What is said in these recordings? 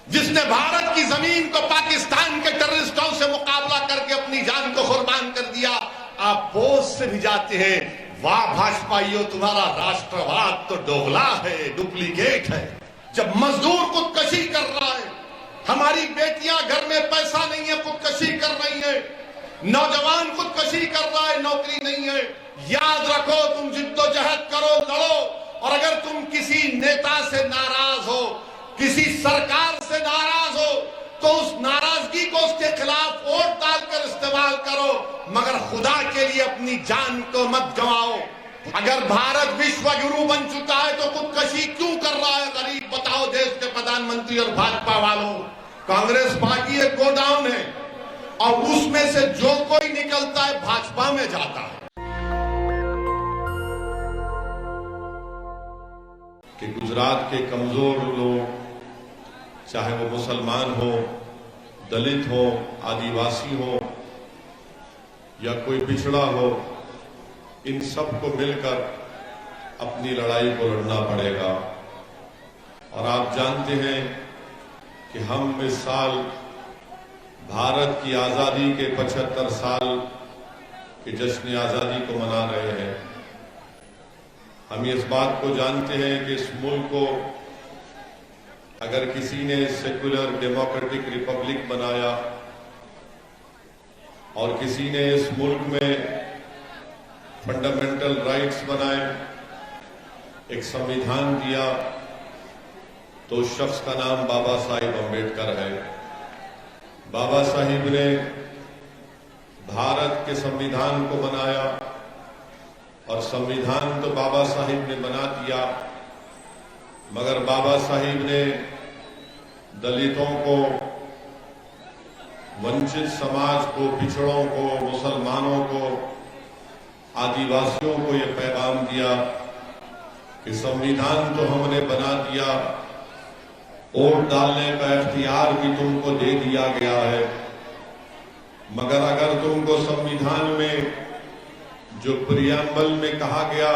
جس نے بھارت کی زمین کو پاکستان کے ٹیررسٹوں سے مقابلہ کر کے اپنی جان کو قربان کر دیا، آپ بوجھ سے بھی جاتے ہیں، واہ بھاجپائیو تمہارا راشٹرواد تو دوغلا ہے، ڈپلیکیٹ ہے۔ جب مزدور خودکشی کر رہا ہے، ہماری بیٹیاں گھر میں پیسہ نہیں ہے خودکشی کر رہی ہیں، نوجوان خودکشی کر رہا ہے نوکری نہیں ہے، یاد رکھو تم جد و جہد کرو، لڑو، اور اگر تم کسی نیتا سے ناراض ہو، کسی سرکار سے ناراض ہو تو اس ناراضگی کو اس کے خلاف ووٹ ڈال کر استعمال کرو، مگر خدا کے لیے اپنی جان کو مت گنواؤ۔ اگر بھارت وشو گرو بن چکا ہے تو خودکشی کیوں کر رہا ہے غریب؟ بتاؤ دیش کے پردھان منتری اور بھاجپا والوں۔ کانگریس پارٹی ایک گو ڈاؤن ہے اور اس میں سے جو کوئی نکلتا ہے بھاجپا میں جاتا ہے۔ کہ گجرات کے کمزور لوگ، چاہے وہ مسلمان ہو، دلت ہو، آدیواسی ہو یا کوئی پچھڑا ہو، ان سب کو مل کر اپنی لڑائی کو لڑنا پڑے گا۔ اور آپ جانتے ہیں کہ ہم اس سال بھارت کی آزادی کے 75 سال کے جشن آزادی کو منا رہے ہیں۔ ہم اس بات کو جانتے ہیں کہ اس ملک کو اگر کسی نے سیکولر ڈیموکریٹک ریپبلک بنایا اور کسی نے اس ملک میں فنڈامنٹل رائٹس بنائے، ایک سمویدھان دیا، تو اس شخص کا نام بابا صاحب امبیڈکر ہے۔ بابا صاحب نے بھارت کے سمویدھان کو بنایا، اور سمویدھان تو بابا صاحب نے بنا دیا، مگر بابا صاحب نے دلتوں کو، ونچت سماج کو، پچھڑوں کو، مسلمانوں کو، آدیواسیوں کو یہ پیغام دیا کہ سمویدھان تو ہم نے بنا دیا، ووٹ ڈالنے کا اختیار بھی تم کو دے دیا گیا ہے، مگر اگر تم کو سمویدھان میں جو پریامبل میں کہا گیا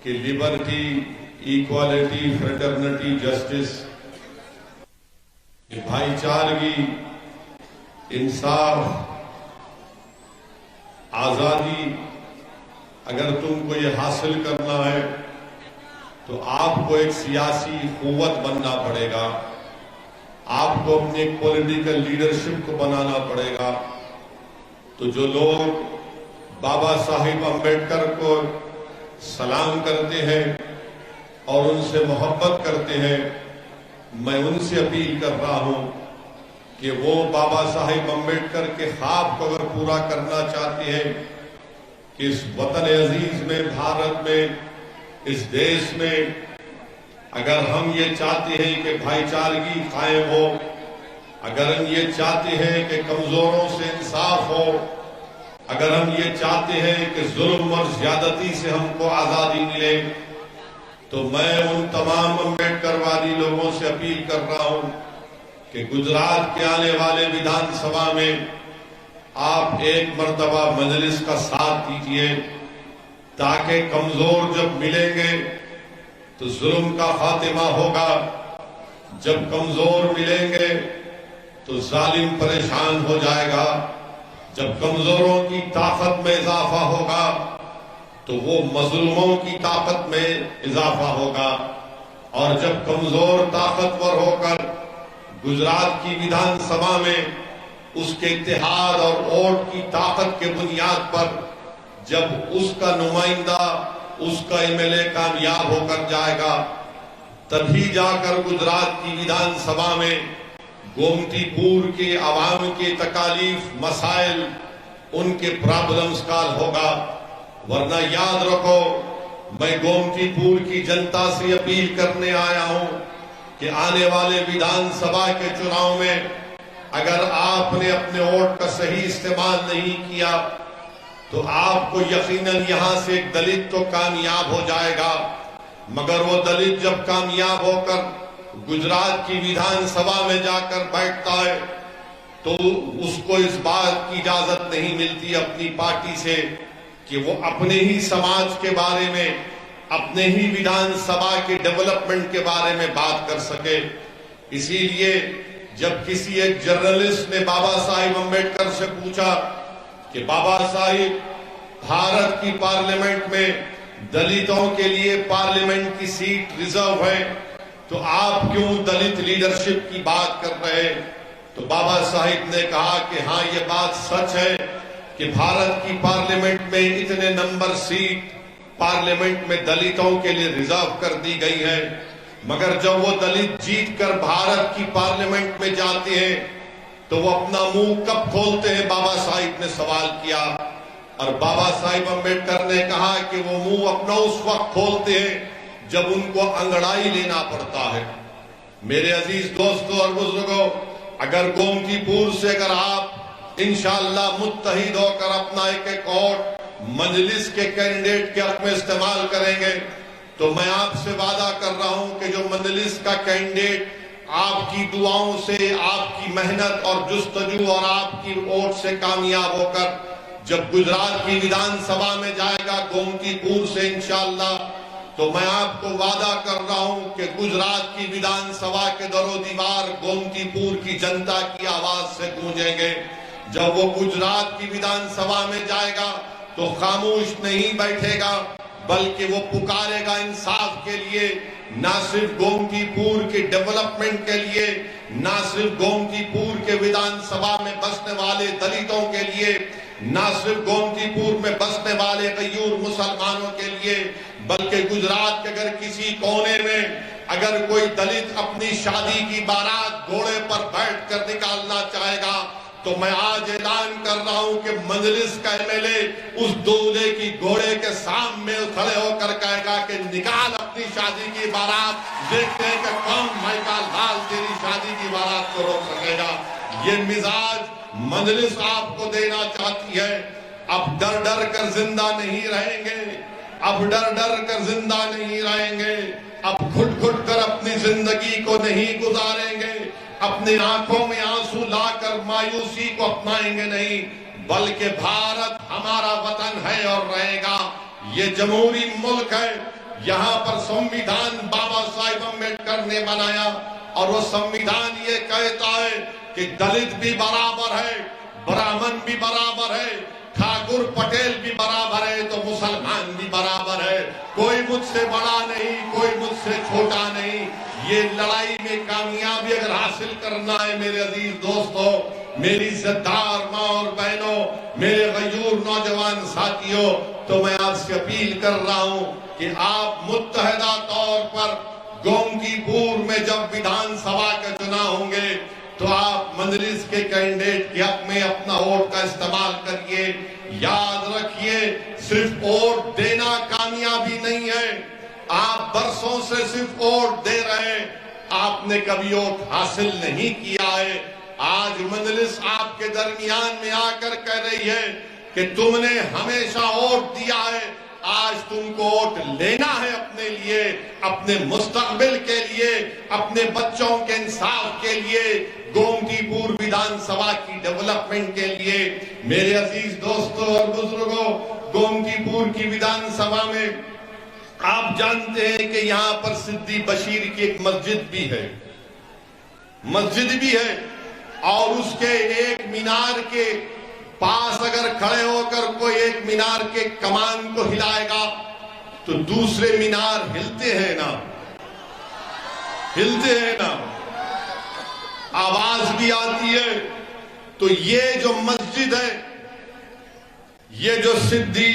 کہ لبرٹی، ایکوالٹی، فریٹرنٹی، جسٹس، بھائی چارگی، انصاف، آزادی، اگر تم کو یہ حاصل کرنا ہے تو آپ کو ایک سیاسی قوت بننا پڑے گا، آپ کو اپنی ایک پولیٹیکل لیڈرشپ کو بنانا پڑے گا۔ تو جو لوگ بابا صاحب امبیڈکر کو سلام کرتے ہیں اور ان سے محبت کرتے ہیں، میں ان سے اپیل کر رہا ہوں کہ وہ بابا صاحب امبیڈکر کے خواب کو اگر پورا کرنا چاہتے ہیں کہ اس وطن عزیز میں، بھارت میں، اس دیش میں اگر ہم یہ چاہتے ہیں کہ بھائی چارگی قائم ہو، اگر ہم یہ چاہتے ہیں کہ کمزوروں سے انصاف ہو، اگر ہم یہ چاہتے ہیں کہ ظلم اور زیادتی سے ہم کو آزادی ملے، تو میں ان تمام امبیڈکر وادی لوگوں سے اپیل کر رہا ہوں کہ گجرات کے آنے والے ویدھان سبھا میں آپ ایک مرتبہ مجلس کا ساتھ دیجیے، تاکہ کمزور جب ملیں گے تو ظلم کا خاتمہ ہوگا، جب کمزور ملیں گے تو ظالم پریشان ہو جائے گا، جب کمزوروں کی طاقت میں اضافہ ہوگا تو وہ مظلوموں کی طاقت میں اضافہ ہوگا، اور جب کمزور طاقتور ہو کر گجرات کی ویدھان سبھا میں اس کے اتحاد اور ووٹ کی طاقت کے بنیاد پر جب اس کا نمائندہ، اس کا ایم ایل اے کامیاب ہو کر جائے گا، تبھی جا کر گجرات کی ویدھان سبھا میں گومتی پور کے عوام کے تکالیف، مسائل، ان کے پرابلمز کا حل ہوگا۔ ورنہ یاد رکھو، میں گومتی پور کی جنتا سے اپیل کرنے آیا ہوں کہ آنے والے ویدھان سبھا کے چناؤ میں اگر آپ نے اپنے ووٹ کا صحیح استعمال نہیں کیا تو آپ کو یقیناً یہاں سے ایک دلت تو کامیاب ہو جائے گا، مگر وہ دلت جب کامیاب ہو کر گجرات کی ویدھان سبھا میں جا کر بیٹھتا ہے تو اس کو اس بات کی اجازت نہیں ملتی اپنی پارٹی سے کہ وہ اپنے ہی سماج کے بارے میں، اپنے ہی ویدھان سبھا کے ڈیولپمنٹ کے بارے میں بات کر سکے۔ اسی لیے جب کسی ایک جرنلسٹ نے بابا صاحب امبیڈکر سے پوچھا کہ بابا صاحب بھارت کی پارلیمنٹ میں دلتوں کے لیے پارلیمنٹ کی سیٹ ریزرو ہے تو آپ کیوں دلت لیڈرشپ کی بات کر رہے ہیں؟ تو بابا صاحب نے کہا کہ ہاں یہ بات سچ ہے کہ بھارت کی پارلیمنٹ میں اتنے نمبر سیٹ پارلیمنٹ میں دلتوں کے لیے ریزرو کر دی گئی ہے، مگر جب وہ دلت جیت کر بھارت کی پارلیمنٹ میں جاتے ہیں تو وہ اپنا منہ کب کھولتے ہیں؟ بابا صاحب نے سوال کیا، اور بابا صاحب امبیڈکر نے کہا کہ وہ منہ اپنا اس وقت کھولتے ہیں جب ان کو انگڑائی لینا پڑتا ہے۔ میرے عزیز دوستوں اور بزرگوں، اگر گومتی پور سے اگر آپ انشاءاللہ متحد ہو کر اپنا ایک ووٹ مجلس کے کینڈیڈیٹ کے حق میں استعمال کریں گے تو میں آپ سے وعدہ کر رہا ہوں کہ جو مجلس کا کینڈیڈیٹ آپ کی دعاؤں سے، آپ کی محنت اور جستجو اور آپ کی ووٹ سے کامیاب ہو کر جب گجرات کی ویدھان سبھا میں جائے گا گومتی پور سے انشاءاللہ، تو میں آپ کو وعدہ کر رہا ہوں کہ گجرات کی ویدھان سبھا کے در و دیوار گومتی پور کی جنتا کی آواز سے گونجیں گے۔ جب وہ گجرات کی ویدھان سبھا میں جائے گا تو خاموش نہیں بیٹھے گا، بلکہ وہ پکارے گا انصاف کے لیے، نہ صرف گومتی پور کے ڈیولپمنٹ کے لیے، نہ صرف گومتی پور کے ویدھان سبھا میں بسنے والے دلتوں کے لیے، نہ صرف گومتی پور میں بسنے والے غیور مسلمانوں کے لیے، بلکہ گجرات کے اگر کسی کونے میں اگر کوئی دلت اپنی شادی کی بارات گھوڑے پر بیٹھ کر نکالنا چاہے گا تو میں آج اعلان کر رہا ہوں کہ مجلس کا ایم ایل اے اس دولے کی گھوڑے کے سامنے کھڑے ہو کر کہے گا کہ نکال اپنی شادی کی بارات، دیکھتے ہیں کہ کون بھائی کا لال تیری شادی کی بارات کو روک سکے گا۔ یہ مزاج مجلس آپ کو دینا چاہتی ہے۔ اب ڈر ڈر کر زندہ نہیں رہیں گے، اب ڈر ڈر کر زندہ نہیں رہیں گے، اب گھٹ گھٹ کر اپنی زندگی کو نہیں گزاریں گے، اپنی آنکھوں میں آنسو لا کر مایوسی کو اپنائیں گے نہیں، بلکہ بھارت ہمارا وطن ہے اور رہے گا۔ یہ جمہوری ملک ہے، یہاں پر سمویدھان بابا صاحب امبیڈکر نے بنایا، اور وہ سمویدھان یہ کہتا ہے کہ دلت بھی برابر ہے، برہمن بھی برابر ہے، ٹھاکر پٹیل بھی برابر ہے، تو مسلمان بھی برابر ہے، کوئی مجھ سے بڑا نہیں، کوئی مجھ سے چھوٹا نہیں۔ یہ لڑائی میں کامیابی اگر حاصل کرنا ہے میرے عزیز دوستوں، میری عزتدار ماں اور بہنوں، میرے غیور نوجوان ساتھیوں، تو میں آپ سے اپیل کر رہا ہوں کہ آپ متحدہ طور پر گومتی پور میں جب ویدھان سبھا کے چناؤ ہوں گے تو آپ مجلس کے کینڈیڈیٹ کے حق میں اپنا ووٹ کا استعمال کریے۔ یاد رکھیے، صرف ووٹ دینا کامیابی نہیں ہے، آپ برسوں سے صرف ووٹ دے رہے ہیں، آپ نے کبھی ووٹ حاصل نہیں کیا ہے۔ آج مجلس آپ کے درمیان میں آ کر کہہ رہی ہے کہ تم نے ہمیشہ ووٹ دیا ہے، آج تم کو ووٹ لینا ہے اپنے لیے، اپنے مستقبل کے لیے، اپنے بچوں کے انصاف کے لیے، گومتی پور ویدھان سبھا کی ڈیولپمنٹ کے لیے۔ میرے عزیز دوستوں اور بزرگوں، گومتی پور کی ویدھان سبھا میں آپ جانتے ہیں کہ یہاں پر سدھی بشیر کی ایک مسجد بھی ہے، اور اس کے ایک مینار کے پاس اگر کھڑے ہو کر کوئی ایک مینار کے کمان کو ہلائے گا تو دوسرے مینار ہلتے ہیں نا، آواز بھی آتی ہے۔ تو یہ جو مسجد ہے، یہ جو سدھی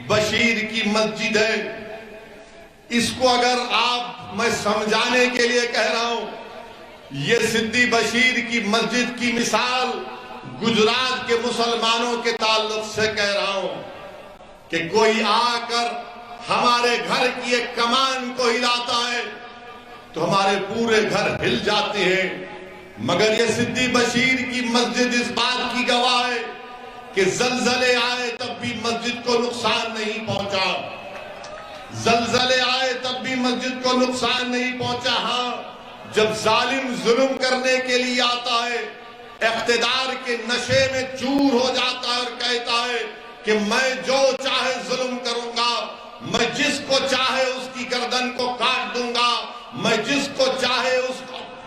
بشیر کی مسجد ہے، اس کو اگر میں سمجھانے کے لیے کہہ رہا ہوں، یہ سدھی بشیر کی مسجد کی مثال گجرات کے مسلمانوں کے تعلق سے کہہ رہا ہوں کہ کوئی آ کر ہمارے گھر کی ایک کمان کو ہلاتا ہے تو ہمارے پورے گھر ہل جاتے ہیں، مگر یہ سدھی بشیر کی مسجد اس بات کی گواہ ہے کہ زلزلے آئے تب بھی مسجد کو نقصان نہیں پہنچا، زلزلے آئے تب بھی مسجد کو نقصان نہیں پہنچا۔ ہاں، جب ظالم ظلم کرنے کے لیے آتا ہے، اقتدار کے نشے میں چور ہو جاتا ہے اور کہتا ہے کہ میں جو چاہے ظلم کروں گا، میں جس کو چاہے اس کی گردن کو کاٹ دوں گا، میں جس کو چاہے اس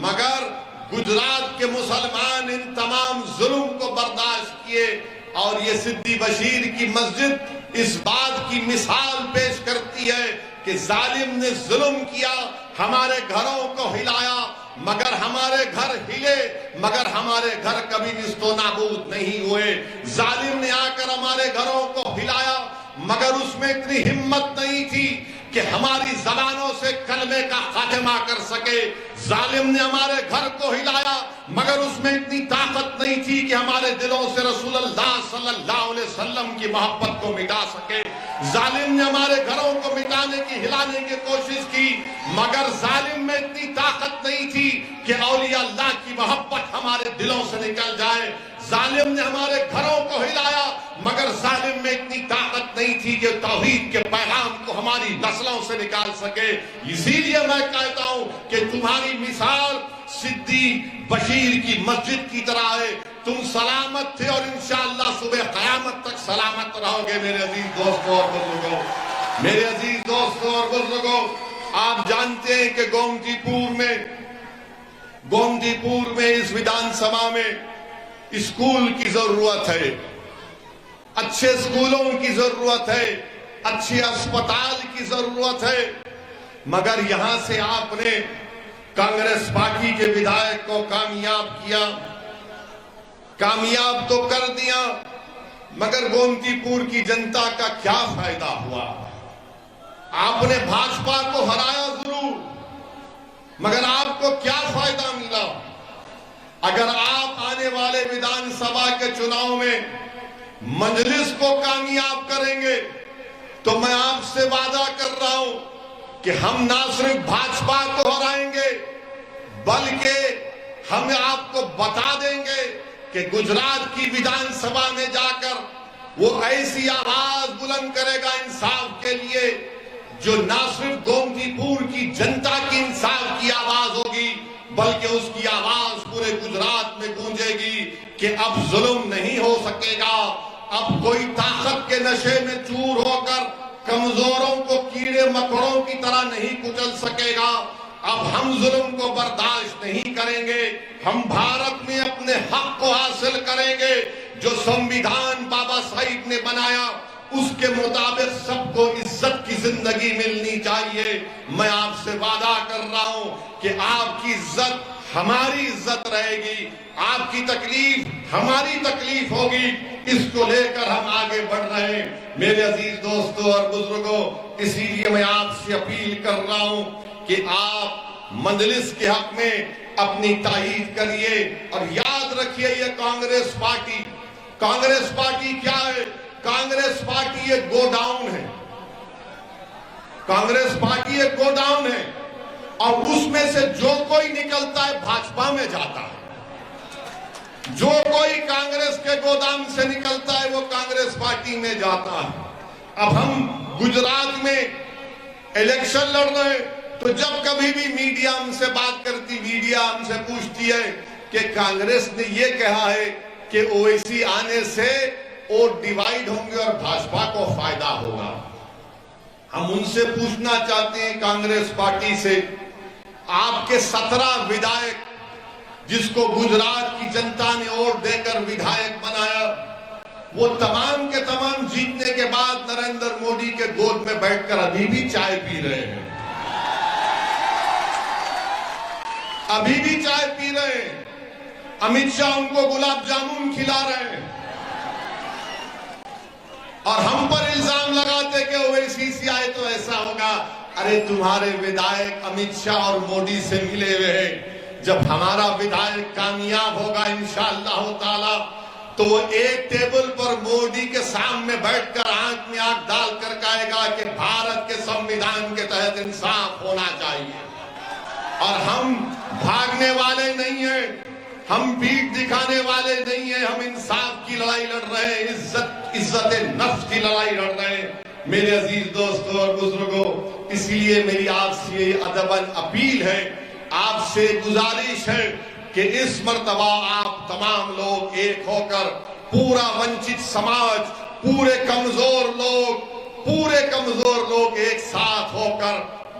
مگر گجرات کے مسلمان ان تمام ظلم کو برداشت کیے، اور یہ صدی بشیر کی مسجد اس بات کی مثال پیش کرتی ہے کہ ظالم نے ظلم کیا، ہمارے گھروں کو ہلایا، مگر ہمارے گھر ہلے، مگر ہمارے گھر کبھی نیست و نابود نہیں ہوئے۔ ظالم نے آ کر ہمارے گھروں کو ہلایا، مگر اس میں اتنی ہمت نہیں تھی کہ ہماری زبانوں سے کلمے کا خاتمہ کر سکے۔ ظالم نے ہمارے گھر کو ہلایا، مگر اس میں اتنی طاقت نہیں تھی کہ ہمارے دلوں سے رسول اللہ صلی اللہ علیہ وسلم کی محبت کو مٹا سکے۔ ظالم نے ہمارے گھروں کو مٹانے کی، ہلانے کی کوشش کی، مگر ظالم میں اتنی طاقت نہیں تھی کہ اولیاء اللہ کی محبت ہمارے دلوں سے نکل جائے۔ ظالم نے ہمارے گھروں کو ہلایا، مگر ظالم میں اتنی طاقت نہیں تھی کہ توحید کے پیغام کو ہماری نسلوں سے نکال سکے۔ اسی لیے میں کہتا ہوں کہ تمہاری مثال صدی بشیر کی مسجد کی طرح ہے، تم سلامت تھے اور انشاءاللہ صبح قیامت تک سلامت رہو گے۔ میرے عزیز دوستوں اور بزرگوں، میرے عزیز دوستوں اور بزرگوں، آپ جانتے ہیں کہ گومتی پور میں اس ودھان سبھا میں اسکول کی ضرورت ہے، اچھے اسکولوں کی ضرورت ہے، اچھے اسپتال کی ضرورت ہے، مگر یہاں سے آپ نے کانگریس پارٹی کے ودھائک کو کامیاب کیا، کامیاب تو کر دیا، مگر گومتی پور کی جنتا کا کیا فائدہ ہوا؟ آپ نے بھاجپا کو ہرایا ضرور، مگر آپ کو کیا فائدہ ملا؟ اگر آپ آنے والے ودھان سبھا کے چناؤ میں مجلس کو کامیاب کریں گے تو میں آپ سے وعدہ کر رہا ہوں کہ ہم نہ صرف بھاجپا کو ہرائیں گے، بلکہ ہم آپ کو بتا دیں گے کہ گجرات کی ودھان سبھا میں جا کر وہ ایسی آواز بلند کرے گا انصاف کے لیے جو نہ صرف گومتی پور کی جنتا کی انصاف کی آواز ہوگی، بلکہ اس کی آواز پورے گجرات میں گونجے گی کہ اب ظلم نہیں ہو سکے گا، اب کوئی طاقت کے نشے میں چور ہو کر کمزوروں کو کیڑے مکڑوں کی طرح نہیں کچل سکے گا، اب ہم ظلم کو برداشت نہیں کریں گے، ہم بھارت میں اپنے حق کو حاصل کریں گے، جو سنویدھان بابا صاحب نے بنایا اس کے مطابق سب کو عزت کی زندگی ملنی چاہیے۔ میں آپ سے وعدہ کر رہا ہوں کہ آپ کی عزت ہماری عزت رہے گی، آپ کی تکلیف ہماری تکلیف ہوگی، اس کو لے کر ہم آگے بڑھ رہے ہیں۔ میرے عزیز دوستوں اور بزرگوں، اسی لیے میں آپ سے اپیل کر رہا ہوں کہ آپ مجلس کے حق میں اپنی تائید کریے، اور یاد رکھیے یہ کانگریس پارٹی کیا ہے؟ کانگریس پارٹی ایک گوڈاؤن ہے، کانگریس پارٹی ایک گوڈاؤن ہے، اور اس میں سے جو کوئی نکلتا ہے بھاجپا میں جاتا ہے، جو کوئی کانگریس کے گودام سے نکلتا ہے وہ کانگریس پارٹی میں جاتا ہے۔ اب ہم گجرات میں الیکشن لڑ رہے ہیں تو جب کبھی بھی میڈیا ہم سے بات کرتی، میڈیا ہم سے پوچھتی ہے کہ کانگریس نے یہ کہا ہے کہ اویسی آنے سے ووٹ ڈیوائیڈ ہوں گے اور بھاجپا کو فائدہ ہوگا۔ ہم ان سے پوچھنا چاہتے ہیں کانگریس پارٹی سے، آپ کے 17 ودھائک جس کو گجرات کی جنتا نے ووٹ دے کر ودھائک بنایا، وہ تمام کے تمام جیتنے کے بعد نریندر مودی کے گود میں بیٹھ کر ابھی بھی چائے پی رہے ہیں، ابھی بھی چائے پی رہے ہیں، امت شاہ ان کو گلاب جامن کھلا رہے ہیں، اور ہم پر الزام لگاتے کہ اویسی سے آئے تو ایسا ہوگا۔ ارے تمہارے ودھائک امت شاہ اور مودی سے ملے ہوئے ہیں، جب ہمارا ودھائک کامیاب ہوگا انشاءاللہ تعالی تو وہ ایک ٹیبل پر مودی کے سامنے بیٹھ کر آنکھ میں آنکھ ڈال کر کہے گا کہ بھارت کے سنویدھان کے تحت انصاف ہونا چاہیے، اور ہم بھاگنے والے نہیں ہیں، ہم پیٹھ دکھانے والے نہیں ہیں، ہم انصاف کی لڑائی لڑ رہے ہیں، عزت نفس کی لڑائی لڑ رہے ہیں۔ میرے عزیز دوستوں اور بزرگوں، اسی لیے میری آپ سے ادباً اپیل ہے، آپ سے گزارش ہے کہ اس مرتبہ آپ تمام لوگ ایک ہو کر، پورا ونچت سماج، پورے کمزور لوگ ایک ساتھ ہو کر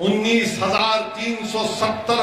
19,370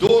2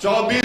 24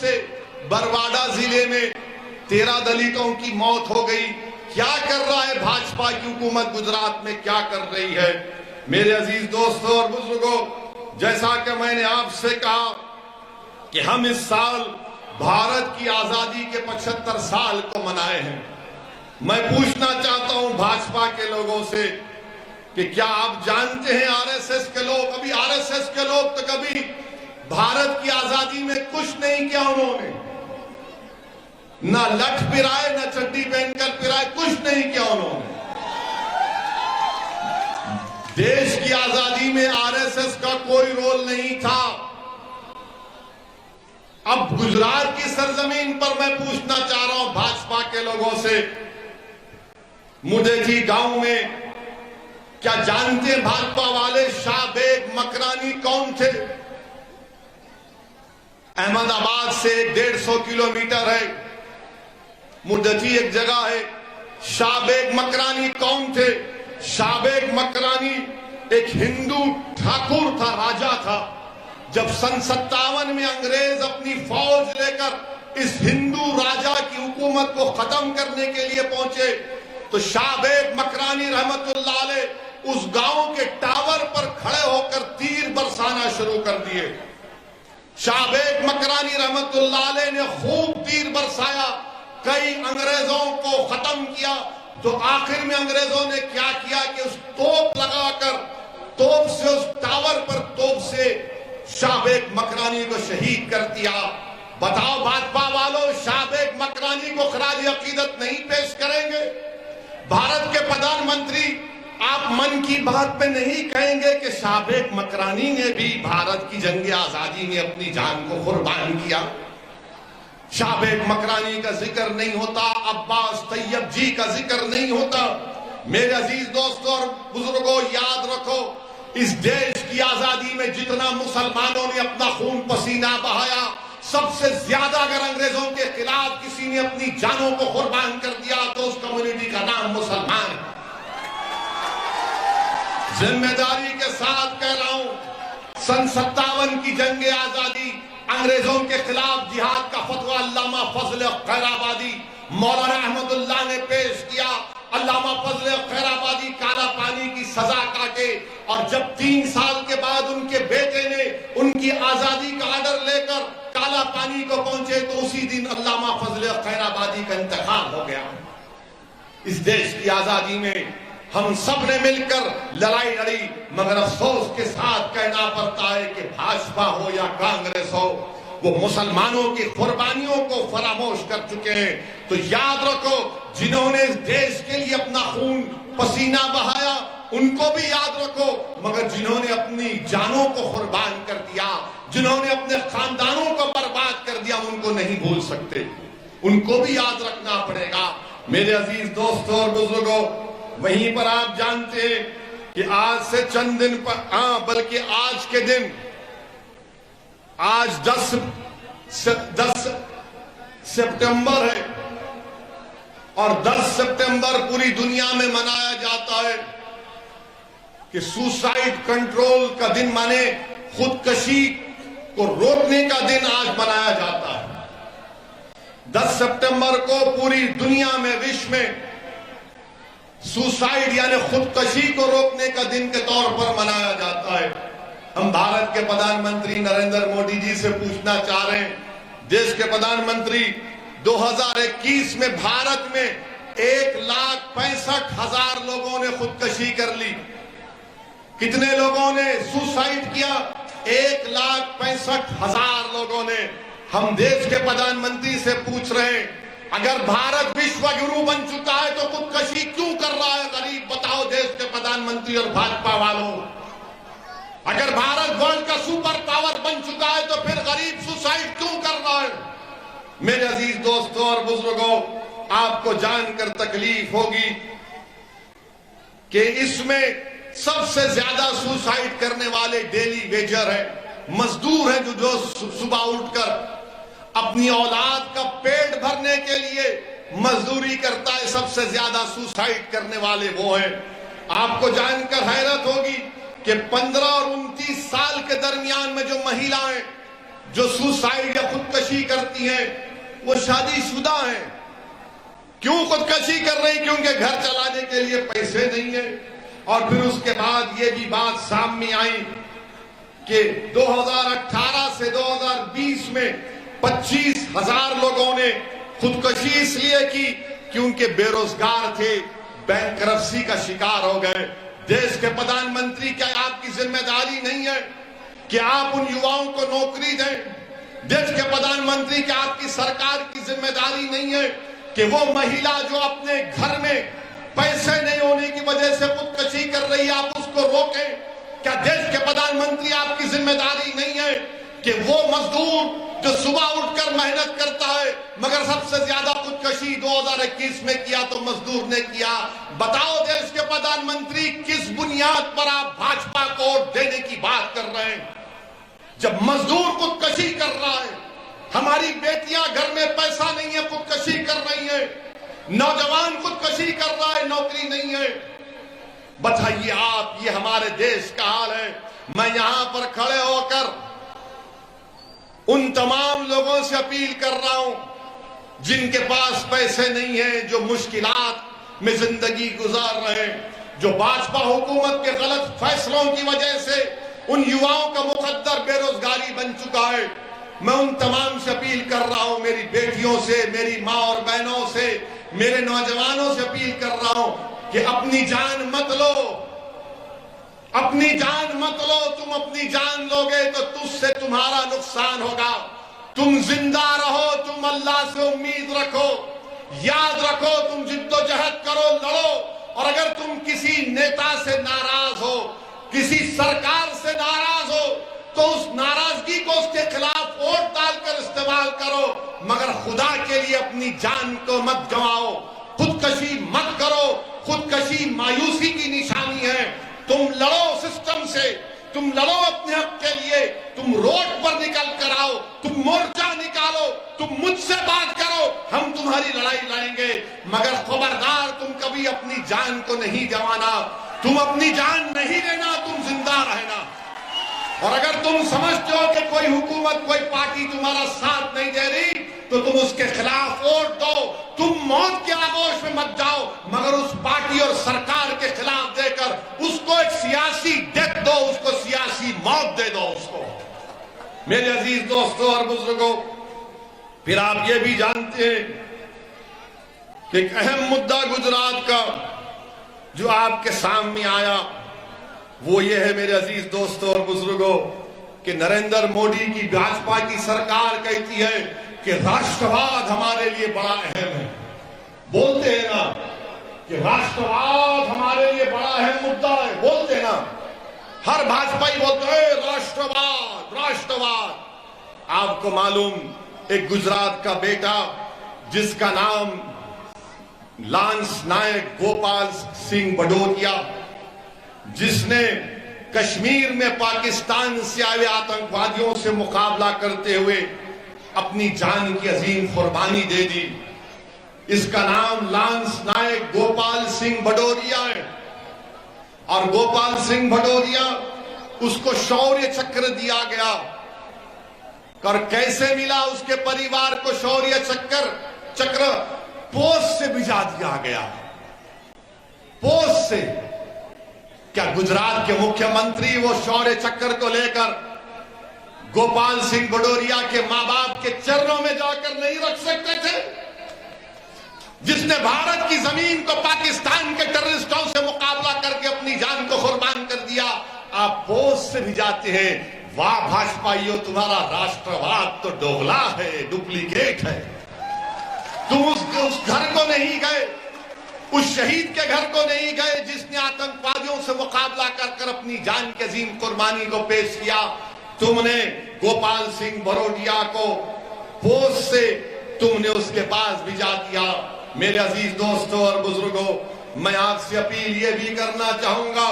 سے برواڈا ضلع میں 13 دلتوں کی موت ہو گئی. کیا کر رہا ہے بھاجپا کی حکومت گجرات میں, کیا کر رہی ہے؟ میرے عزیز دوستوں اور بزرگوں, جیسا کہ میں نے آپ سے کہا کہ ہم اس سال بھارت کی آزادی کے 75 سال کو منائے ہیں. میں پوچھنا چاہتا ہوں بھاجپا کے لوگوں سے کہ کیا آپ جانتے ہیں آر ایس ایس کے لوگ, ابھی آر ایس ایس کے لوگ تو کبھی بھارت کی آزادی میں کچھ نہیں کیا, انہوں نے نہ لٹھ پرائے نہ چڈی پہن کر پرائے, کچھ نہیں کیا انہوں نے. دیش کی آزادی میں آر ایس ایس کا کوئی رول نہیں تھا. اب گجرات کی سرزمین پر میں پوچھنا چاہ رہا ہوں بھاجپا کے لوگوں سے, مدیجی گاؤں میں کیا جانتے ہیں بھاجپا والے شاہ بیگ مکرانی کون تھے؟ احمد آباد سے 150 کلومیٹر ہے, مدیجی ایک جگہ ہے. شاہ بیگ مکرانی کون تھے؟ شاہ بیگ مکرانی ایک ہندو ٹھاکر تھا, راجا تھا. جب سن 57 میں انگریز اپنی فوج لے کر اس ہندو راجا کی حکومت کو ختم کرنے کے لیے پہنچے تو شاہ بیگ مکرانی رحمت اللہ علیہ اس گاؤں کے ٹاور پر کھڑے ہو کر تیر برسانا شروع کر دیے. شاہ بیگ مکرانی رحمت اللہ علیہ نے خوب تیر برسایا, کئی انگریزوں کو ختم کیا. تو آخر میں انگریزوں نے کیا کیا کہ اس توپ لگا کر توپ سے اس ٹاور پر توپ سے شاہ بیگ مکرانی کو شہید کر دیا. بتاؤ بھاجپا والوں, شاہ بیگ مکرانی کو خراج عقیدت نہیں پیش کریں گے؟ بھارت کے پردھان منتری آپ من کی بات پہ نہیں کہیں گے کہ شاہ بیگ مکرانی نے بھی بھارت کی جنگ آزادی میں اپنی جان کو قربان کیا؟ شاہ بیگ مکرانی کا ذکر نہیں ہوتا, عباس طیب جی کا ذکر نہیں ہوتا. میرے عزیز دوستوں اور بزرگوں, یاد رکھو اس دیش کی آزادی میں جتنا مسلمانوں نے اپنا خون پسینہ بہایا, سب سے زیادہ اگر انگریزوں کے خلاف کسی نے اپنی جانوں کو قربان کر دیا تو اس کمیونٹی کا نام مسلمان ہے. ذمہ داری کے ساتھ کہہ رہا ہوں, سن 57 کی جنگ آزادی, انگریزوں کے خلاف جہاد کا فتویٰ علامہ فضل خیر آبادی مولانا احمد اللہ نے پیش کیا. علامہ فضل خیر آبادی کالا پانی کی سزا کاٹے, اور جب 3 سال کے بعد ان کے بیٹے نے ان کی آزادی کا آرڈر لے کر کالا پانی کو پہنچے تو اسی دن علامہ فضل خیر آبادی کا انتقال ہو گیا. اس دیش کی آزادی میں ہم سب نے مل کر لڑائی لڑی, مگر افسوس کے ساتھ کہنا پڑتا ہے کہ بھاجپا ہو یا کانگریس ہو, وہ مسلمانوں کی قربانیوں کو فراموش کر چکے ہیں. تو یاد رکھو, جنہوں نے اس دیش کے لیے اپنا خون پسینہ بہایا ان کو بھی یاد رکھو, مگر جنہوں نے اپنی جانوں کو قربان کر دیا, جنہوں نے اپنے خاندانوں کو برباد کر دیا, ان کو نہیں بھول سکتے, ان کو بھی یاد رکھنا پڑے گا. میرے عزیز دوستوں اور بزرگوں, وہیں پر آپ جانتے ہیں کہ آج سے چند دن پر, بلکہ آج کے دن, آج 10 سپٹمبر ہے, اور 10 سپٹمبر پوری دنیا میں منایا جاتا ہے کہ سوسائیڈ کنٹرول کا دن, مانے خودکشی کو روکنے کا دن آج منایا جاتا ہے. 10 سپٹمبر کو پوری دنیا میں, وشو میں سوسائیڈ یعنی خودکشی کو روکنے کا دن کے طور پر منایا جاتا ہے. ہم بھارت کے پردھان منتری نریندر مودی جی سے پوچھنا چاہ رہے ہیں, دیش کے پردھان منتری 2021 میں بھارت میں 1,65,000 لوگوں نے خودکشی کر لی. کتنے لوگوں نے سوسائیڈ کیا؟ 1,65,000 لوگوں نے. ہم دیش کے پردھان منتری سے پوچھ رہے ہیں, اگر بھارت وشو گرو بن چکا ہے تو خودکشی کیوں کر رہا ہے غریب؟ بتاؤ دیش کے پردھان منتری اور بھاجپا والوں, اگر بھارت ورلڈ کا سپر پاور بن چکا ہے تو پھر غریب سوسائیڈ کیوں کر رہا ہے؟ میرے عزیز دوستوں اور بزرگوں, آپ کو جان کر تکلیف ہوگی کہ اس میں سب سے زیادہ سوسائیڈ کرنے والے ڈیلی ویجر ہیں, مزدور ہیں, جو صبح اٹھ کر اپنی اولاد کا پیٹ بھرنے کے لیے مزدوری کرتا ہے. سب سے زیادہ سوسائیڈ کرنے والے وہ ہیں. آپ کو جان کر حیرت ہوگی کہ 15 اور 29 سال کے درمیان میں جو مہیلائیں جو سوسائڈ یا خودکشی کرتی ہیں وہ شادی شدہ ہیں. کیوں خودکشی کر رہی؟ کیونکہ گھر چلانے کے لیے پیسے نہیں ہیں. اور پھر اس کے بعد یہ بھی بات سامنے آئی کہ 2018 سے 2020 میں 25,000 لوگوں نے خودکشی اس لیے کی کیونکہ بے روزگار تھے, بینکرپسی کا شکار ہو گئے. دیش کے پردھان منتری, کیا آپ کی ذمہ داری نہیں ہے کہ آپ ان یواؤں کو نوکری دیں؟ دیش کے پردھان منتری, کیا آپ کی سرکار کی ذمہ داری نہیں ہے کہ وہ مہیلا جو اپنے گھر میں پیسے نہیں ہونے کی وجہ سے خودکشی کر رہی ہے آپ اس کو روکیں؟ کیا دیش کے پردھان منتری آپ کی ذمہ داری نہیں ہے کہ وہ مزدور جو صبح اٹھ کر محنت کرتا ہے مگر سب سے زیادہ خودکشی 2021 میں کیا تو مزدور نے کیا؟ بتاؤ دیش کے پردھان منتری, کس بنیاد پر آپ بھاجپا کو ووٹ دینے کی بات کر رہے ہیں جب مزدور خودکشی کر رہا ہے؟ ہماری بیٹیاں گھر میں پیسہ نہیں ہے خودکشی کر رہی ہیں, نوجوان خودکشی کر رہا ہے نوکری نہیں ہے. بتائیے آپ, یہ ہمارے دیش کا حال ہے. میں یہاں پر کھڑے ہو کر ان تمام لوگوں سے اپیل کر رہا ہوں جن کے پاس پیسے نہیں ہیں, جو مشکلات میں زندگی گزار رہے ہیں, جو بھاجپا حکومت کے غلط فیصلوں کی وجہ سے ان یواؤں کا مقدر بے روزگاری بن چکا ہے. میں ان تمام سے اپیل کر رہا ہوں, میری بیٹیوں سے, میری ماں اور بہنوں سے, میرے نوجوانوں سے اپیل کر رہا ہوں کہ اپنی جان مت لو, اپنی جان مت لو. تم اپنی جان لوگے تو تجھ سے تمہارا نقصان ہوگا. تم زندہ رہو, تم اللہ سے امید رکھو, یاد رکھو, تم جد و جہد کرو, لڑو. اور اگر تم کسی نیتا سے ناراض ہو, کسی سرکار سے ناراض ہو تو اس ناراضگی کو اس کے خلاف ووٹ ڈال کر استعمال کرو, مگر خدا کے لیے اپنی جان کو مت گنواؤ. خودکشی مت کرو. خودکشی مایوسی کی نشانی ہے. تم لڑو سسٹم سے, تم لڑو اپنے حق کے لیے, تم روڈ پر نکل کر آؤ, تم مورچہ نکالو, تم مجھ سے بات کرو, ہم تمہاری لڑائی لڑیں گے. مگر خبردار, تم کبھی اپنی جان کو نہیں گنوانا, تم اپنی جان نہیں لینا, تم زندہ رہنا. اور اگر تم سمجھتے ہو کہ کوئی حکومت, کوئی پارٹی تمہارا ساتھ نہیں دے رہی تو تم اس کے خلاف ووٹ دو. تم موت کے آغوش میں مت جاؤ, مگر اس پارٹی اور سرکار کے خلاف دے کر اس کو ایک سیاسی ڈیتھ دو, اس کو سیاسی موت دے دو اس کو. میرے عزیز دوستوں اور بزرگوں, پھر آپ یہ بھی جانتے ہیں کہ ایک اہم مدعا گجرات کا جو آپ کے سامنے آیا وہ یہ ہے میرے عزیز دوستوں اور بزرگوں کہ نریندر مودی کی بھاجپا کی سرکار کہتی ہے کہ راشٹرواد ہمارے لیے بڑا اہم ہے. بولتے ہیں نا کہ راشٹرواد ہمارے لیے بڑا اہم مدعا ہے, بولتے ہیں نا, ہر بھاجپائی بولتے ہیں راشٹرواد راشٹرواد. آپ کو معلوم, ایک گجرات کا بیٹا جس کا نام لانس نائک گوپال سنگھ بھدوریا, جس نے کشمیر میں پاکستان سے آئے آتنکوادیوں سے مقابلہ کرتے ہوئے اپنی جان کی عظیم قربانی دے دی, اس کا نام لانس نائک گوپال سنگھ بھدوریا ہے. اور گوپال سنگھ بھدوریا, اس کو شوریہ چکر دیا گیا. اور کیسے ملا اس کے پریوار کو شوریہ چکر؟ پوسٹ سے بھیجا دیا گیا, پوسٹ سے. کیا گجرات کے مکھیہ منتری وہ شوریہ چکر کو لے کر گوپال سنگھ بھدوریا کے ماں باپ کے چرنوں میں جا کر نہیں رکھ سکتے تھے؟ جس نے بھارت کی زمین کو پاکستان کے ٹیررسٹوں سے مقابلہ کر کے اپنی جان کو قربان کر دیا, آپ پوسٹ سے بھی جاتے ہیں. واہ بھاجپائیو, تمہارا راشٹرواد تو دوغلا ہے, ڈپلیکیٹ ہے. تم اس گھر کو نہیں گئے, اس شہید کے گھر کو نہیں گئے جس نے آتنکوادیوں سے مقابلہ کر کر اپنی جان کی عظیم قربانی کو پیش کیا. تم نے گوپال سنگھ بھدوریا کو پوسٹ سے تم نے اس کے پاس بھیجا دیا. میرے عزیز دوستوں اور بزرگوں, میں آپ سے اپیل یہ بھی کرنا چاہوں گا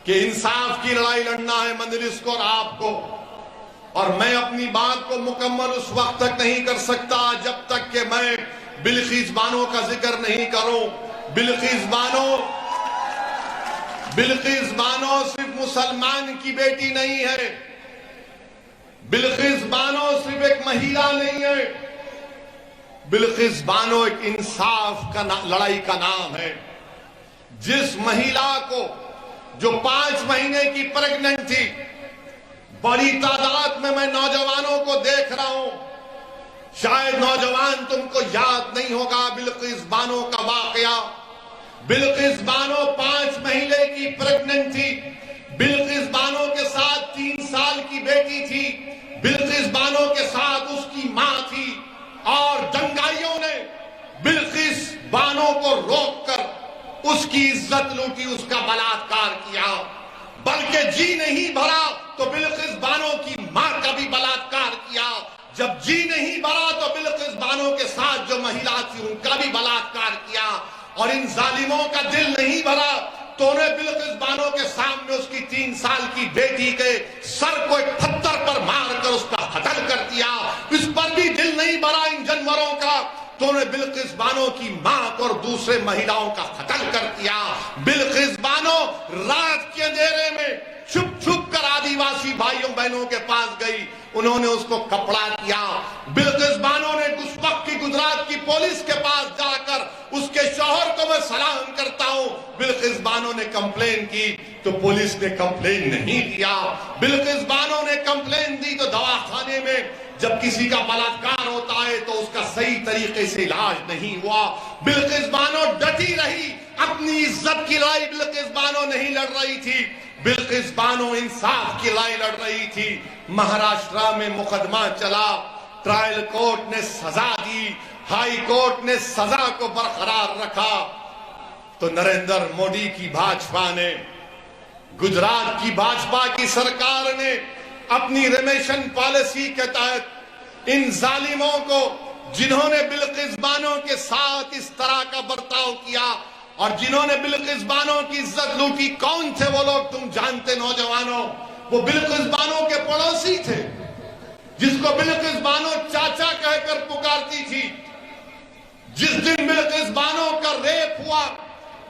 کہ انصاف کی لڑائی لڑنا ہے مجلس کو اور آپ کو. اور میں اپنی بات کو مکمل اس وقت تک نہیں کر سکتا جب تک کہ میں بلقیس بانو کا ذکر نہیں کروں. بلقیس بانو صرف مسلمان کی بیٹی نہیں ہے, بلقیس بانو صرف ایک مہیلا نہیں ہے، بلقیس بانو ایک انصاف کا لڑائی کا نام ہے۔ جس مہیلا کو جو 5 مہینے کی پریگننٹ تھی، بڑی تعداد میں نوجوانوں کو دیکھ رہا ہوں، شاید نوجوان تم کو یاد نہیں ہوگا بلقیس بانو کا واقعہ۔ بلقیس بانو 5 مہینے کی پریگننٹ تھی، بلقیس بانو کے ساتھ 3 سال کی بیٹی تھی، بلقیس بانو کے ساتھ اس کی ماں تھی، اور دنگائیوں نے بلقیس بانو کو روک کر اس کی عزت لوٹی، اس کا بلاತ್ಕಾರ کیا، بلکہ جی نہیں بھرا تو بلقیس بانو کی ماں کا بھی بلاತ್ಕಾರ کیا، جب جی نہیں بھرا تو بلقیس بانو کے ساتھ جو مہیلا تھی ان کا بھی بلاತ್ಕಾರ کیا، اور ان ظالموں کا دل نہیں بھرا تو انہیں بلقیس بانو کے سامنے اس کی 3 سال کی بیٹی کے سر کو ایک پتھر پر مار کر اس کا قتل کر دیا۔ اس پر بھی دل نہیں بھرا ان جانوروں کا تو انہیں بلقیس بانو کی ماں کو اور دوسرے مہیلاؤں کا قتل کر دیا۔ بلقیس بانو رات کے اندھیرے میں چھپ چھپ کر آدیواسی بھائیوں بہنوں کے پاس گئی، انہوں نے اس کو کپڑا کیا۔ بلقیس بانو نے اس وقت کی گجرات کی پولیس کے پاس جا کر اس کے شوہر کو میں سلام کرتا ہوں، بلقیس بانو نے کمپلین کی تو پولیس نے کمپلین نہیں کیا۔ بلقیس بانو نے کمپلین دی تو دواخانے میں جب کسی کا بلاತ್ਕਾਰ ہوتا ہے تو اس کا صحیح طریقے سے علاج نہیں ہوا۔ بلقیس بانو ڈٹی رہی، اپنی عزت کی لڑائی بلقیس بانو نہیں لڑ رہی تھی، بلقیس بانو انصاف کی لڑائی لڑ رہی تھی۔ مہاراشٹرا میں مقدمہ چلا، ٹرائل کورٹ نے سزا دی، ہائی کورٹ نے سزا کو برقرار رکھا، تو نریندر مودی کی بھاجپا نے، گجرات کی بھاجپا کی سرکار نے اپنی ریمیشن پالیسی کے تحت ان ظالموں کو، جنہوں نے بلقیس بانو کے ساتھ اس طرح کا برتاؤ کیا اور جنہوں نے بلقیس بانو کی عزت لوٹی، کون تھے وہ لوگ تم جانتے نوجوانوں؟ وہ بلقیس بانو کے پڑوسی تھے، جس کو بلقیس بانو چاچا کہہ کر پکارتی تھی۔ جس دن بلقیس بانو کا ریپ ہوا،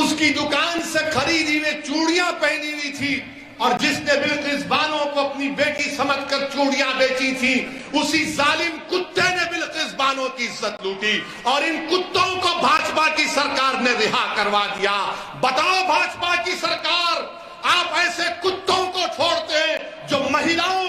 اس کی دکان سے خریدی ہوئی چوڑیاں پہنی ہوئی تھی، اور جس نے بلقیس بانو کو اپنی بیٹی سمجھ کر چوڑیاں بیچی تھی، اسی ظالم کتے نے بلقیس بانو کی عزت لوٹی، اور ان کتوں کو بھاجپا کی سرکار نے رہا کروا دیا۔ بتاؤ بھاجپا کی سرکار، آپ ایسے کتوں کو چھوڑتے ہیں جو مہیلاؤں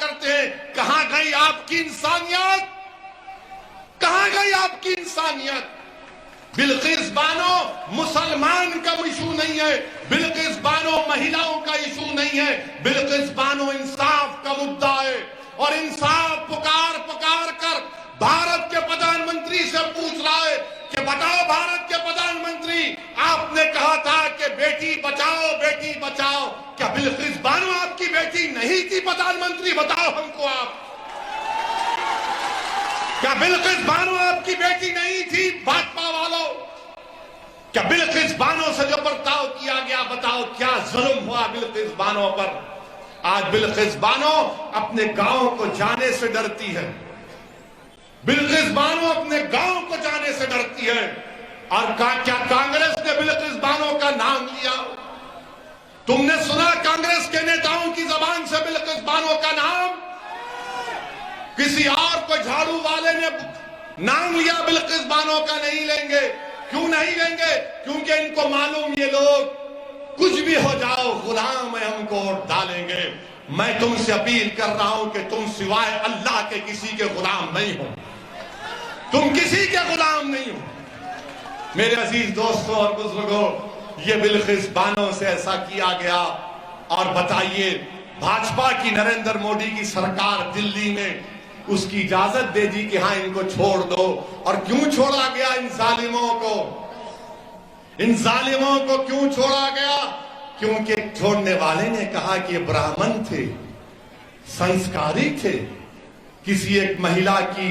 کرتے ہیں، کہاں گئی آپ کی انسانیت؟ کہاں گئی آپ کی انسانیت؟ بلقیس بانو مسلمان کا ایشو نہیں ہے، بلقیس بانو مہیلاؤں کا ایشو نہیں ہے، بلقیس بانو انصاف کا مدعا ہے، اور انصاف پکار پکار کر بھارت کے پردھان منتری سے پوچھ رہا ہے کہ بتاؤ بھارت کے پردھان منتری، آپ نے کہا تھا کہ بیٹی بچاؤ بیٹی بچاؤ، کیا بلقیس بانو آپ کی بیٹی نہیں تھی پردھان منتری؟ بتاؤ ہم کو آپ، کیا بلقیس بانو آپ کی بیٹی نہیں تھی؟ بھاجپا والوں، کیا بلقیس بانو سے جو برتاؤ کیا گیا، بتاؤ کیا ظلم ہوا بلقیس بانو پر؟ آج بلقیس بانو اپنے گاؤں کو جانے سے ڈرتی ہے، بلقیس بانو اپنے گاؤں کو جانے سے ڈرتی ہے، اور کیا کانگریس نے بلقیس بانو کا نام لیا؟ تم نے سنا کانگریس کے نیتاؤں کی زبان سے بلقیس بانو کا نام؟ کسی اور کو جھاڑو والے نے نام لیا بلقیس بانو کا نہیں لیں گے۔ کیوں نہیں لیں گے؟ کیونکہ ان کو معلوم یہ لوگ کچھ بھی ہو جاؤ غلام ہے، ہم کو ووٹ ڈالیں گے۔ میں تم سے اپیل کر رہا ہوں کہ تم سوائے اللہ کے کسی کے غلام نہیں ہو، تم کسی کے غلام نہیں ہو۔ میرے عزیز دوستوں اور بزرگوں، یہ بلقیس بانو سے ایسا کیا گیا، اور بتائیے بھاجپا کی نریندر مودی کی سرکار دلی میں اس کی اجازت دے دی کہ ہاں ان کو چھوڑ دو۔ اور کیوں چھوڑا گیا ان ظالموں کو؟ ان ظالموں کو کیوں چھوڑا گیا؟ کیونکہ چھوڑنے والے نے کہا کہ یہ براہمن تھے، سنسکاری تھے، کسی ایک مہیلا کی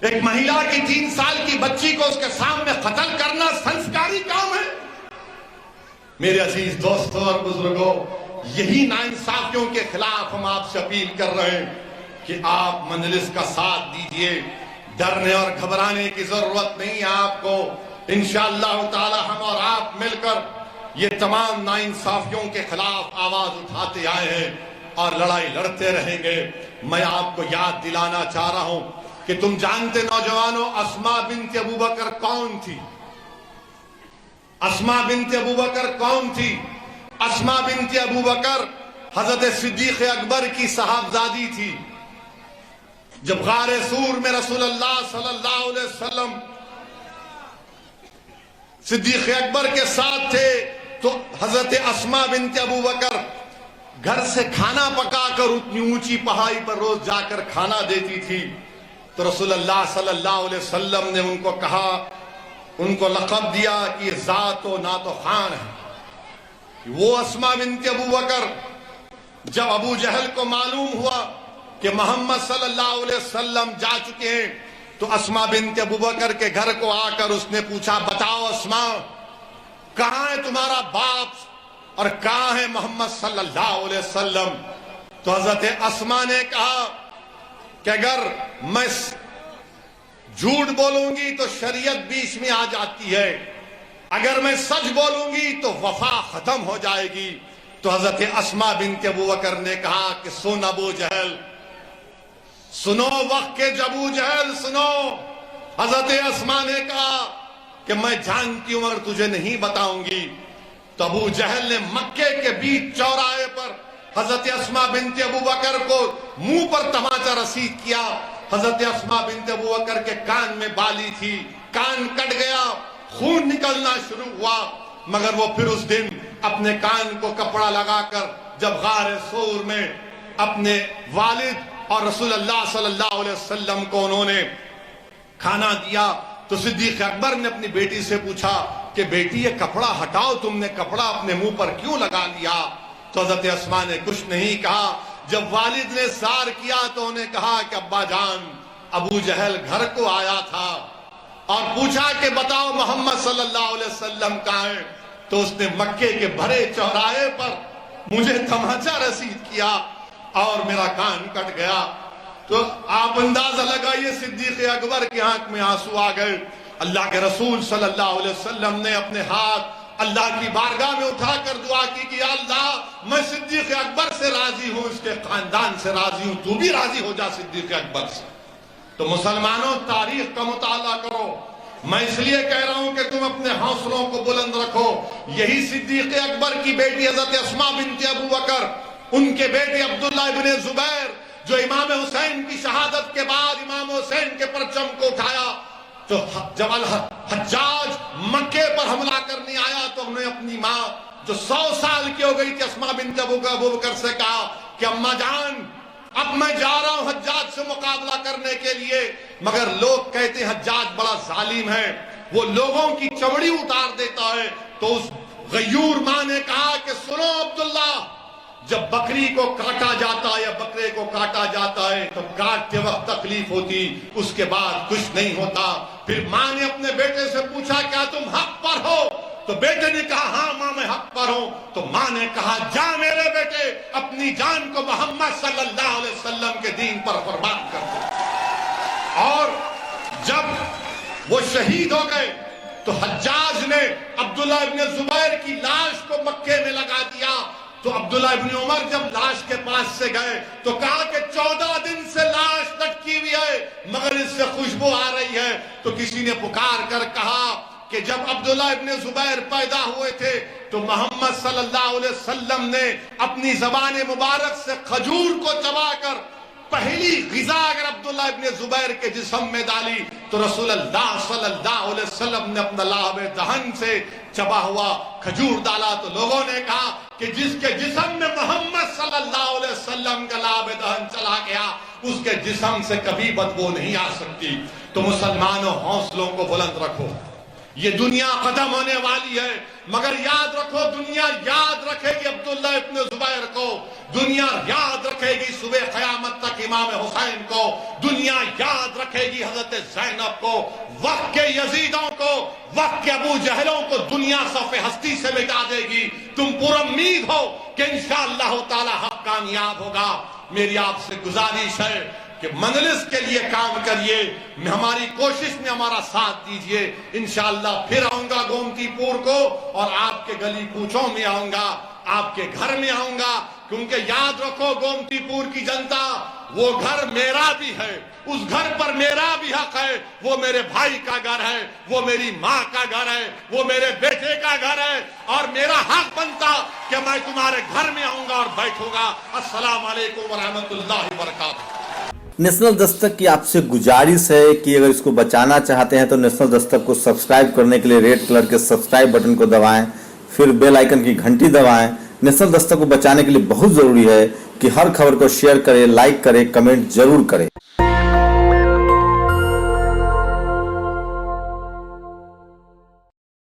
ایک مہیلا کی 3 سال کی بچی کو اس کے سامنے قتل کرنا سنسکاری کام ہے؟ میرے عزیز دوستوں اور بزرگوں، یہی ناانصافیوں کے خلاف ہم آپ سے اپیل کر رہے ہیں کہ آپ مجلس کا ساتھ دیجئے، ڈرنے اور گھبرانے کی ضرورت نہیں ہے آپ کو۔ انشاءاللہ تعالی ہم اور آپ مل کر یہ تمام ناانصافیوں کے خلاف آواز اٹھاتے آئے ہیں اور لڑائی لڑتے رہیں گے۔ میں آپ کو یاد دلانا چاہ رہا ہوں کہ تم جانتے نوجوانوں اسماء بنت ابوبکر کون تھی؟ اسماء بنت ابوبکر کون تھی؟ اسماء بنت ابوبکر حضرت صدیق اکبر کی صاحبزادی تھی۔ جب غار سور میں رسول اللہ صلی اللہ علیہ وسلم صدیق اکبر کے ساتھ تھے تو حضرت اسماء بنت ابوبکر گھر سے کھانا پکا کر اتنی اونچی پہاڑی پر روز جا کر کھانا دیتی تھی۔ تو رسول اللہ صلی اللہ علیہ وسلم نے ان کو کہا، ان کو لقب دیا کہ یہ ذات و نعت و خوان ہے۔ وہ اسماء بنت ابوبکر جب ابو جہل کو معلوم ہوا کہ محمد صلی اللہ علیہ وسلم جا چکے ہیں تو اسماء بنت ابوبکر کے گھر کو آ کر اس نے پوچھا، بتاؤ اسماء، کہاں ہے تمہارا باپ اور کہاں ہے محمد صلی اللہ علیہ وسلم؟ تو حضرت اسماء نے کہا کہ اگر میں جھوٹ بولوں گی تو شریعت بیچ میں آ جاتی ہے، اگر میں سچ بولوں گی تو وفا ختم ہو جائے گی۔ تو حضرت اسماء بنت ابوبکر نے کہا کہ سن ابو جہل، سنو وقت کے ابو جہل سنو۔ حضرت اسماء نے کہا کہ میں جانتی ہوں مگر تجھے نہیں بتاؤں گی۔ تو ابو جہل نے مکے کے بیچ چوراہے پر حضرت اسماء بنت ابوبکر کو منہ پر تماچا رسید کیا۔ حضرت اسماء بنت ابوبکر کے کان میں بالی تھی، کان کٹ گیا، خون نکلنا شروع ہوا، مگر وہ پھر اس دن اپنے کان کو کپڑا لگا کر جب غار سور میں اپنے والد اور رسول اللہ صلی اللہ علیہ وسلم کو انہوں نے کھانا دیا تو صدیق اکبر نے اپنی بیٹی سے پوچھا کہ بیٹی یہ کپڑا ہٹاؤ، تم نے کپڑا اپنے منہ پر کیوں لگا لیا؟ تو حضرت اسماء نے کچھ نہیں کہا۔ جب والد نے سار کیا تو انہیں کہا کہ ابا جان، ابو جہل گھر کو آیا تھا اور پوچھا کہ بتاؤ محمد صلی اللہ علیہ وسلم کہاں ہے؟ تو اس نے مکے کے بھرے چوراہے پر مجھے تماچا رسید کیا اور میرا کان کٹ گیا۔ تو آپ اندازہ لگائیے صدیق اکبر کی آنکھ میں آنسو آ گئے۔ اللہ کے رسول صلی اللہ علیہ وسلم نے اپنے ہاتھ اللہ کی بارگاہ میں اٹھا کر دعا کی کہ یا اللہ میں صدیق اکبر سے راضی ہوں، اس کے خاندان سے راضی ہوں، تو بھی راضی ہو جا صدیق اکبر سے۔ تو مسلمانوں تاریخ کا مطالعہ کرو۔ میں اس لیے کہہ رہا ہوں کہ تم اپنے حوصلوں کو بلند رکھو۔ یہی صدیق اکبر کی بیٹی حضرت اسماء بنت ابوبکر، ان کے بیٹے عبداللہ ابن زبیر جو امام حسین کی شہادت کے بعد امام حسین کے پرچم کو اٹھایا، تو جب حجاج مکے پر حملہ کرنے آیا تو انہوں نے اپنی ماں جو 100 سال کی ہو گئی تھی اسماء بنت ابوبکر سے کہا کہ اماں جان اب میں جا رہا ہوں حجاج سے مقابلہ کرنے کے لیے، مگر لوگ کہتے ہیں حجاج بڑا ظالم ہے، وہ لوگوں کی چمڑی اتار دیتا ہے۔ تو اس غیور ماں نے کہا کہ سنو عبداللہ، جب بکری کو کاٹا جاتا ہے یا بکرے کو کاٹا جاتا ہے تو کاٹتے وقت تکلیف ہوتی، اس کے بعد کچھ نہیں ہوتا۔ پھر ماں نے اپنے بیٹے سے پوچھا کیا تم حق پر ہو؟ تو بیٹے نے کہا ہاں ماں میں حق پر ہوں۔ تو ماں نے کہا جا میرے بیٹے، اپنی جان کو محمد صلی اللہ علیہ وسلم کے دین پر قربان کر دو۔ اور جب وہ شہید ہو گئے تو حجاج نے عبداللہ ابن زبیر کی لاش کو مکے میں لگا دیا۔ تو عبداللہ ابن عمر جب لاش کے پاس سے گئے تو کہا کہ 14 دن سے لاش لٹکی ہوئی ہے مگر اس سے خوشبو آ رہی ہے۔ تو کسی نے پکار کر کہا کہ جب عبداللہ ابن زبیر پیدا ہوئے تھے تو محمد صلی اللہ علیہ وسلم نے اپنی زبان مبارک سے کھجور کو چبا کر پہلی غذا اگر عبداللہ ابن زبیر کے جسم میں ڈالی تو رسول اللہ صلی اللہ علیہ وسلم نے اپنا لعاب دہن سے چبا ہوا کھجور ڈالا۔ تو لوگوں نے کہا کہ جس کے جسم میں محمد صلی اللہ علیہ وسلم کا لعاب دہن چلا گیا اس کے جسم سے کبھی بدبو نہیں آ سکتی۔ تو مسلمانوں حوصلوں کو بلند رکھو، یہ دنیا ختم ہونے والی ہے مگر یاد رکھو دنیا یاد رکھے گی عبداللہ ابن زبیر کو، دنیا یاد رکھے گی صبح قیامت تک امام حسین کو، دنیا یاد رکھے گی حضرت زینب کو، وقت کے یزیدوں کو، وقت کے ابو جہلوں کو دنیا صف ہستی سے مٹا دے گی۔ تم پر امید ہو کہ انشاءاللہ تعالی حق کامیاب ہوگا۔ میری آپ سے گزارش ہے کہ مجلس کے لیے کام کریے، ہماری کوشش میں ہمارا ساتھ دیجئے، انشاءاللہ پھر آؤں گا گومتی پور کو، اور آپ کے گلی کوچوں میں آؤں گا، آپ کے گھر میں آؤں گا، کیونکہ یاد رکھو گومتی پور کی جنتا، وہ گھر میرا بھی ہے، اس گھر پر میرا بھی حق ہے، وہ میرے بھائی کا گھر ہے، وہ میری ماں کا گھر ہے، وہ میرے بیٹے کا گھر ہے، اور میرا حق بنتا کہ میں تمہارے گھر میں آؤں گا اور بیٹھوں گا۔ السلام علیکم ورحمۃ اللہ وبرکاتہ۔ نیشنل دستک کی آپ سے گزارش ہے کہ اگر اس کو بچانا چاہتے ہیں تو نیشنل دستک کو سبسکرائب کرنے کے لیے ریڈ کلر کے سبسکرائب بٹن کو دبائیں، پھر بیل آئیکن کی گھنٹی دبائیں۔ نیشنل دستک کو بچانے کے لیے بہت ضروری ہے کہ ہر خبر کو شیئر کریں، لائک کریں، کمنٹ ضرور کریں۔